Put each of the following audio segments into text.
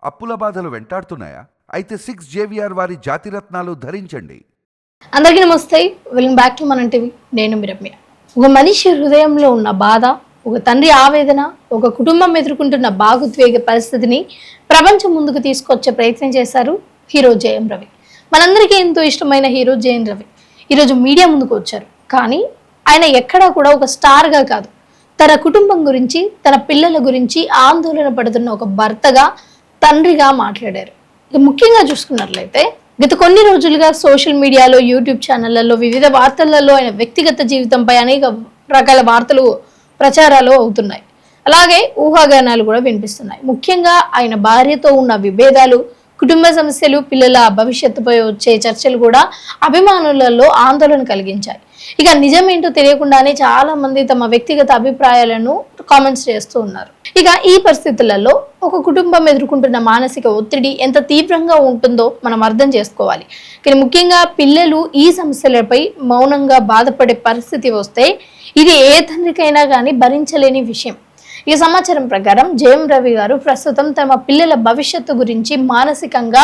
అప్పుల బాధలు వెంటాడుతున్నాయా? అయితే 6 జేవిఆర్ వారి జాతిరత్నాలు ధరించండి. అందరికీ నమస్తే, వెల్కమ్ బ్యాక్ టు మన టీవీ. నేను మీ రమ్య. ఒక మనిషి హృదయంలో ఉన్న బాధ, ఒక తండ్రి ఆవేదన, ఒక కుటుంబం ఎదుర్కొంటున్న భావోద్వేగ పరిస్థితిని ప్రపంచం ముందుకు తీసుకొచ్చే ప్రయత్నం చేశారు హీరో జయం రవి. మనందరికీ ఎంతో ఇష్టమైన హీరో జయం రవి ఈరోజు మీడియా ముందుకు వచ్చారు. కానీ ఆయన ఎక్కడా కూడా ఒక స్టార్గా కాదు, తన కుటుంబం గురించి, తన పిల్లల గురించి ఆందోళన పడుతున్న ఒక భర్తగా, తండ్రిగా మాట్లాడారు. ఇక ముఖ్యంగా చూసుకున్నట్లయితే గత కొన్ని రోజులుగా సోషల్ మీడియాలో, యూట్యూబ్ ఛానళ్లలో, వివిధ వార్తలలో ఆయన వ్యక్తిగత జీవితంపై అనేక రకాల వార్తలు ప్రచారాలు అవుతున్నాయి. అలాగే ఊహాగానాలు కూడా వినిపిస్తున్నాయి. ముఖ్యంగా ఆయన భార్యతో ఉన్న విభేదాలు, కుటుంబ సమస్యలు, పిల్లల భవిష్యత్తుపై వచ్చే చర్చలు కూడా అభిమానులలో ఆందోళన కలిగించాయి. ఇక నిజమేంటో తెలియకుండానే చాలా మంది తమ వ్యక్తిగత అభిప్రాయాలను కామెంట్స్ చేస్తూ ఉన్నారు. ఇక ఈ పరిస్థితులలో ఒక కుటుంబం ఎదుర్కొంటున్న మానసిక ఒత్తిడి ఎంత తీవ్రంగా ఉంటుందో మనం అర్థం చేసుకోవాలి. కానీ ముఖ్యంగా పిల్లలు ఈ సమస్యలపై మౌనంగా బాధపడే పరిస్థితి వస్తే ఇది ఏ తండ్రికైనా కానీ భరించలేని విషయం. ఈ సమాచారం ప్రకారం జయం రవి గారు ప్రస్తుతం తమ పిల్లల భవిష్యత్తు గురించి మానసికంగా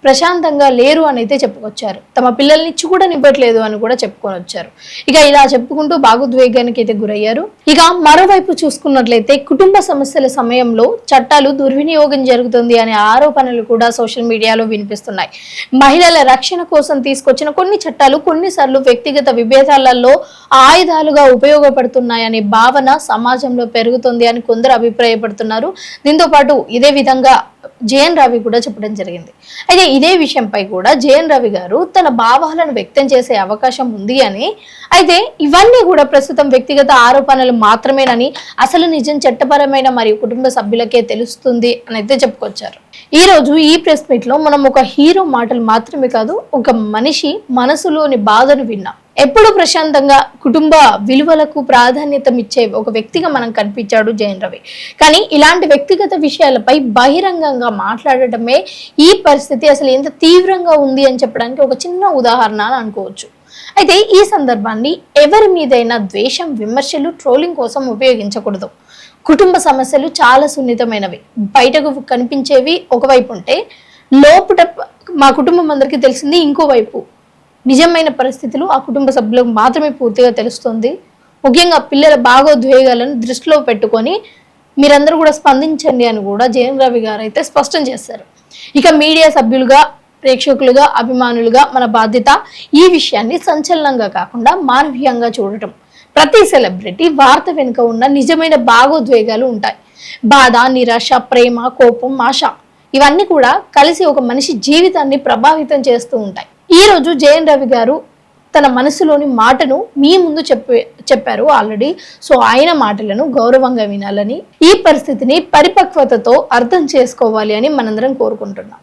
ప్రశాంతంగా లేరు అని అయితే చెప్పుకొచ్చారు. తమ పిల్లల్ని చూడనివ్వట్లేదు అని కూడా చెప్పుకొని వచ్చారు. ఇక ఇలా చెప్పుకుంటూ భావోద్వేగానికి అయితే గురయ్యారు. ఇక మరోవైపు చూసుకున్నట్లయితే కుటుంబ సమస్యల సమయంలో చట్టాలు దుర్వినియోగం జరుగుతుంది అనే ఆరోపణలు కూడా సోషల్ మీడియాలో వినిపిస్తున్నాయి. మహిళల రక్షణ కోసం తీసుకొచ్చిన కొన్ని చట్టాలు కొన్నిసార్లు వ్యక్తిగత విభేదాలలో ఆయుధాలుగా ఉపయోగపడుతున్నాయనే భావన సమాజంలో పెరుగుతుంది అని కొందరు అభిప్రాయపడుతున్నారు. దీంతో పాటు ఇదే విధంగా జయం రవి కూడా చెప్పడం జరిగింది. అయితే ఇదే విషయంపై కూడా జయం రవి గారు తన భావాలను వ్యక్తం చేసే అవకాశం ఉంది అని, అయితే ఇవన్నీ కూడా ప్రస్తుతం వ్యక్తిగత ఆరోపణలు మాత్రమేనని, అసలు నిజం చట్టపరమైన మరియు కుటుంబ సభ్యులకే తెలుస్తుంది అని అయితే చెప్పుకొచ్చారు. ఈ రోజు ఈ ప్రెస్ మీట్ లో మనం ఒక హీరో మాటలు మాత్రమే కాదు, ఒక మనిషి మనసులోని బాధను విన్నాం. ఎప్పుడు ప్రశాంతంగా కుటుంబ విలువలకు ప్రాధాన్యత ఇచ్చే ఒక వ్యక్తిగా మనం కనిపించాడు జయం రవి. కానీ ఇలాంటి వ్యక్తిగత విషయాలపై బహిరంగంగా మాట్లాడటమే ఈ పరిస్థితి అసలు ఎంత తీవ్రంగా ఉంది అని చెప్పడానికి ఒక చిన్న ఉదాహరణ అని అనుకోవచ్చు. అయితే ఈ సందర్భాన్ని ఎవరి మీదైనా ద్వేషం, విమర్శలు, ట్రోలింగ్ కోసం ఉపయోగించకూడదు. కుటుంబ సమస్యలు చాలా సున్నితమైనవి. బయటకు కనిపించేవి ఒకవైపు ఉంటే, లోపల మా కుటుంబం అందరికీ తెలిసింది ఇంకోవైపు. నిజమైన పరిస్థితులు ఆ కుటుంబ సభ్యులకు మాత్రమే పూర్తిగా తెలుస్తుంది. ముఖ్యంగా పిల్లల భావోద్వేగాలను దృష్టిలో పెట్టుకొని మీరందరూ కూడా స్పందించండి అని కూడా జయం రవి గారు అయితే స్పష్టం చేశారు. ఇక మీడియా సభ్యులుగా, ప్రేక్షకులుగా, అభిమానులుగా మన బాధ్యత ఈ విషయాన్ని సంచలనంగా కాకుండా మానవీయంగా చూడటం. ప్రతి సెలబ్రిటీ వార్త వెనుక ఉన్న నిజమైన భావోద్వేగాలు ఉంటాయి. బాధ, నిరాశ, ప్రేమ, కోపం, ఆశ ఇవన్నీ కూడా కలిసి ఒక మనిషి జీవితాన్ని ప్రభావితం చేస్తూ ఉంటాయి. ఈ రోజు జయం రవి గారు తన మనసులోని మాటను మీ ముందు చెప్పారు ఆల్రెడీ. సో ఆయన మాటలను గౌరవంగా వినాలని, ఈ పరిస్థితిని పరిపక్వతతో అర్థం చేసుకోవాలి అని మనందరం కోరుకుంటున్నాం.